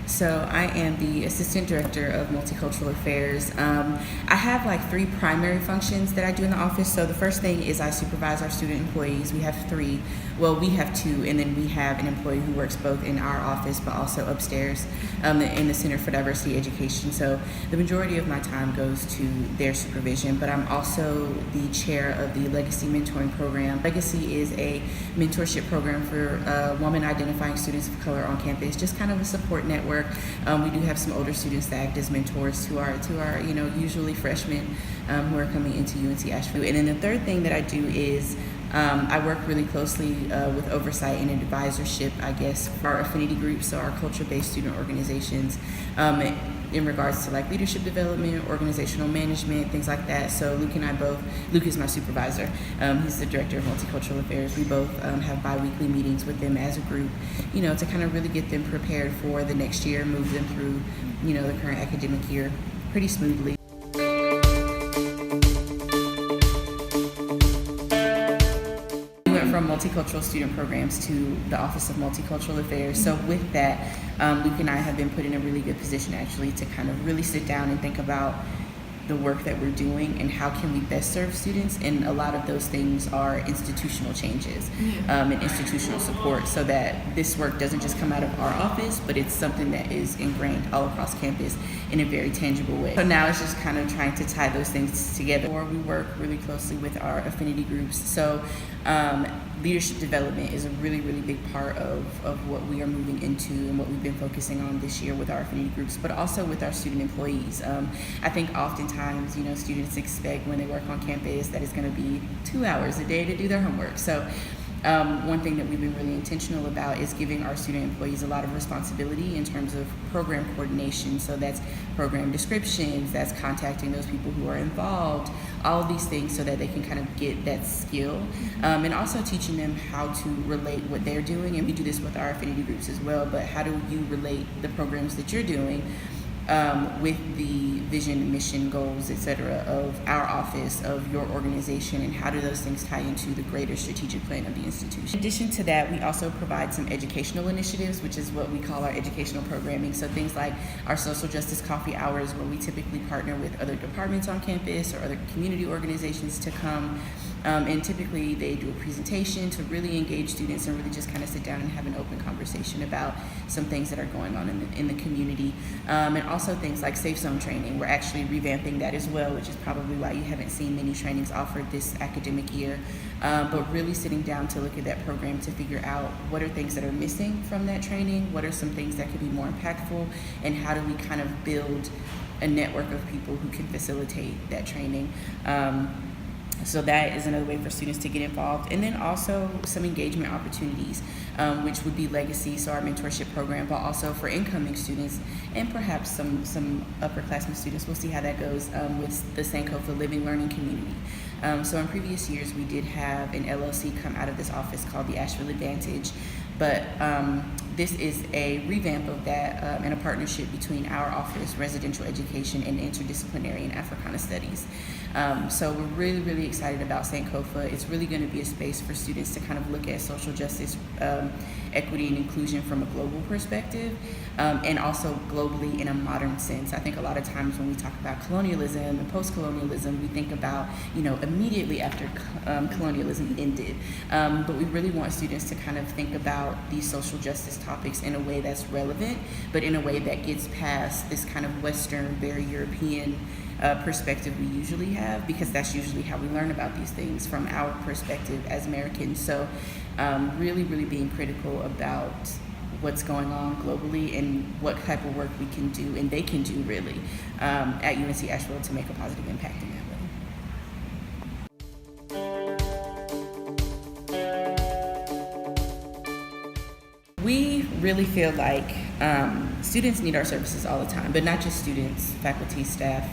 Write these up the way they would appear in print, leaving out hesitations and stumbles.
So I am the Assistant Director of Multicultural Affairs. I have like three primary functions that I do in the office. So the first thing is I supervise our student employees. We have three. Well, we have two, and then we have an employee who works both in our office but also upstairs in the Center for Diversity Education. So the majority of my time goes to their supervision, but I'm also the chair of the Legacy Mentoring Program. Legacy is a mentorship program for women identifying students of color on campus, just kind of a support network. We do have some older students that act as mentors to our usually freshmen who are coming into UNC Asheville. And then the third thing that I do is I work really closely with oversight and advisorship, I guess, for our affinity groups, so our culture-based student organizations, in regards to like leadership development, organizational management, things like that. So Luke is my supervisor. He's the director of Multicultural Affairs. We both have bi-weekly meetings with them as a group, to kind of really get them prepared for the next year, move them through, the current academic year pretty smoothly. From multicultural student programs to the Office of Multicultural Affairs. So with that, Luke and I have been put in a really good position actually to kind of really sit down and think about the work that we're doing and how can we best serve students, and a lot of those things are institutional changes and institutional support, so that this work doesn't just come out of our office, but it's something that is ingrained all across campus in a very tangible way. So now it's just kind of trying to tie those things together. Or we work really closely with our affinity groups. So leadership development is a really, really big part of what we are moving into and what we've been focusing on this year with our affinity groups, but also with our student employees. I think oftentimes, students expect when they work on campus that it's going to be 2 hours a day to do their homework. So one thing that we've been really intentional about is giving our student employees a lot of responsibility in terms of program coordination. So that's program descriptions, that's contacting those people who are involved, all of these things, so that they can kind of get that skill, and also teaching them how to relate what they're doing. And we do this with our affinity groups as well, but how do you relate the programs that you're doing with the vision, mission, goals, etc. of our office, of your organization, and how do those things tie into the greater strategic plan of the institution. In addition to that, we also provide some educational initiatives, which is what we call our educational programming. So things like our social justice coffee hours, where we typically partner with other departments on campus or other community organizations to come, and typically they do a presentation to really engage students and really just kind of sit down and have an open conversation about some things that are going on in the community. And also things like safe zone training. We're actually revamping that as well, which is probably why you haven't seen many trainings offered this academic year. But really sitting down to look at that program to figure out what are things that are missing from that training, what are some things that could be more impactful, and how do we kind of build a network of people who can facilitate that training. So that is another way for students to get involved. And then also some engagement opportunities, which would be Legacy, so our mentorship program, but also for incoming students and perhaps some upperclassmen students. We'll see how that goes with the Sankofa Living Learning Community. So in previous years, we did have an LLC come out of this office called the Asheville Advantage, but this is a revamp of that and a partnership between our office, residential education, and interdisciplinary and Africana studies. So we're really, really excited about Sankofa. It's really going to be a space for students to kind of look at social justice, equity, and inclusion from a global perspective, and also globally in a modern sense. I think a lot of times when we talk about colonialism and post-colonialism, we think about, immediately after colonialism ended. But we really want students to kind of think about these social justice topics in a way that's relevant, but in a way that gets past this kind of Western, very European perspective we usually have, because that's usually how we learn about these things, from our perspective as Americans. So really, really being critical about what's going on globally and what type of work we can do, and they can do really, at UNC Asheville to make a positive impact in that way. We really feel like students need our services all the time, but not just students, faculty, staff,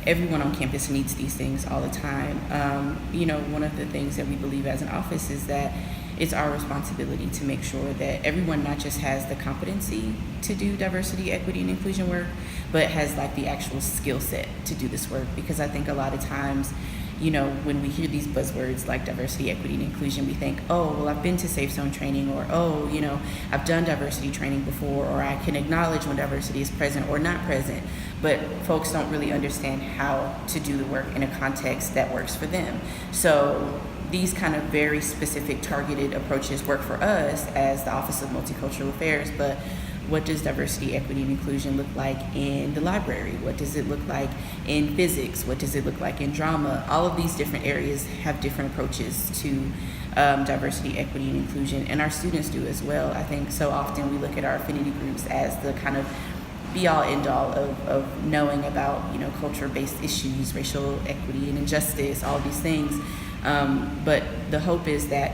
everyone on campus needs these things all the time. One of the things that we believe as an office is that it's our responsibility to make sure that everyone not just has the competency to do diversity, equity, and inclusion work, but has like the actual skill set to do this work. Because I think a lot of times, when we hear these buzzwords like diversity, equity, and inclusion, we think, oh, well, I've been to Safe Zone training, or, oh, I've done diversity training before, or I can acknowledge when diversity is present or not present. But folks don't really understand how to do the work in a context that works for them. So these kind of very specific targeted approaches work for us as the Office of Multicultural Affairs, but what does diversity, equity, and inclusion look like in the library? What does it look like in physics? What does it look like in drama? All of these different areas have different approaches to diversity, equity, and inclusion, and our students do as well. I think so often we look at our affinity groups as the kind of be-all, end-all of knowing about, culture-based issues, racial equity and injustice, all these things. But the hope is that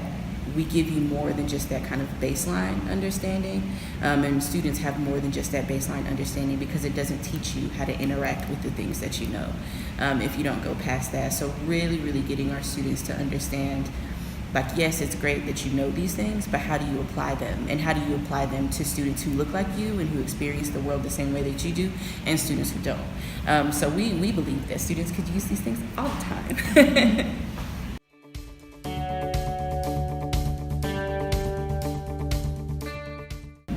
we give you more than just that kind of baseline understanding, and students have more than just that baseline understanding, because it doesn't teach you how to interact with the things that you know if you don't go past that. So really, really getting our students to understand, like, yes, it's great that you know these things, but how do you apply them? And how do you apply them to students who look like you and who experience the world the same way that you do, and students who don't? So we believe that students could use these things all the time.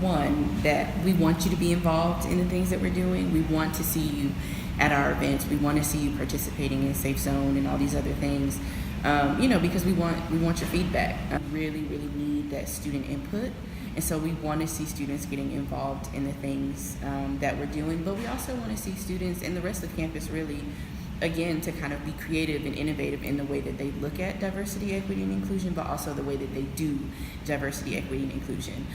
One, that we want you to be involved in the things that we're doing. We want to see you at our events. We want to see you participating in Safe Zone and all these other things, because we want your feedback. We really, really need that student input. And so we want to see students getting involved in the things that we're doing, but we also want to see students and the rest of campus really, again, to kind of be creative and innovative in the way that they look at diversity, equity, and inclusion, but also the way that they do diversity, equity, and inclusion.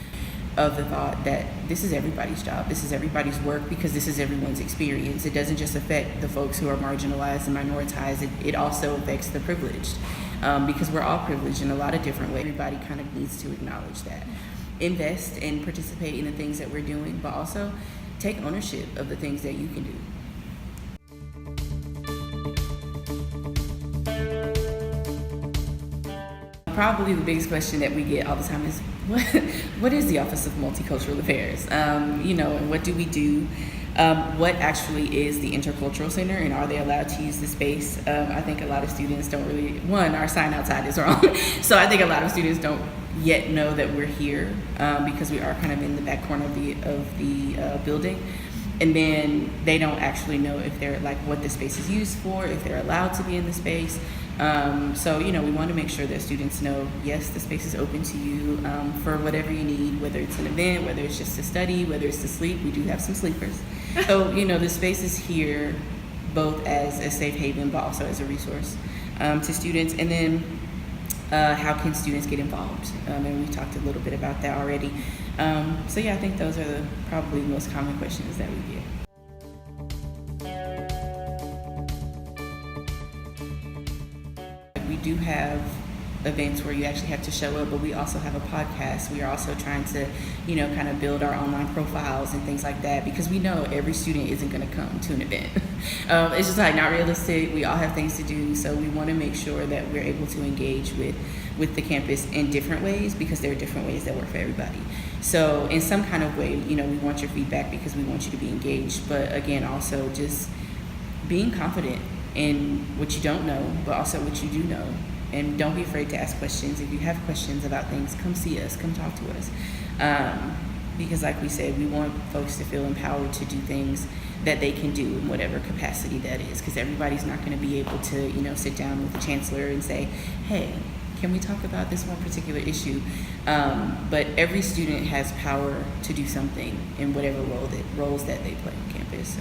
Of the thought that this is everybody's job, this is everybody's work, because this is everyone's experience. It doesn't just affect the folks who are marginalized and minoritized, it also affects the privileged, because we're all privileged in a lot of different ways. Everybody kind of needs to acknowledge that. Invest and participate in the things that we're doing, but also take ownership of the things that you can do. Probably the biggest question that we get all the time is, what is the Office of Multicultural Affairs? And what do we do? What actually is the Intercultural Center, and are they allowed to use the space? I think a lot of students don't really, our sign outside is wrong. So I think a lot of students don't yet know that we're here, because we are kind of in the back corner of the building. And then they don't actually know if they're what the space is used for, if they're allowed to be in the space. So we want to make sure that students know, yes, the space is open to you for whatever you need, whether it's an event, whether it's just to study, whether it's to sleep. We do have some sleepers. So, the space is here both as a safe haven, but also as a resource to students. And then how can students get involved? And we talked a little bit about that already. So yeah, I think those are probably the most common questions that we get. We do have events where you actually have to show up, but we also have a podcast. We are also trying to, kind of build our online profiles and things like that, because we know every student isn't going to come to an event. It's just like not realistic. We all have things to do, so we want to make sure that we're able to engage with the campus in different ways, because there are different ways that work for everybody. So in some kind of way, we want your feedback because we want you to be engaged, but again, also just being confident in what you don't know, but also what you do know. And don't be afraid to ask questions. If you have questions about things, come see us, come talk to us. Because like we said, we want folks to feel empowered to do things that they can do in whatever capacity that is. Because everybody's not going to be able to, sit down with the chancellor and say, hey, can we talk about this one particular issue? But every student has power to do something in whatever roles that they play on campus.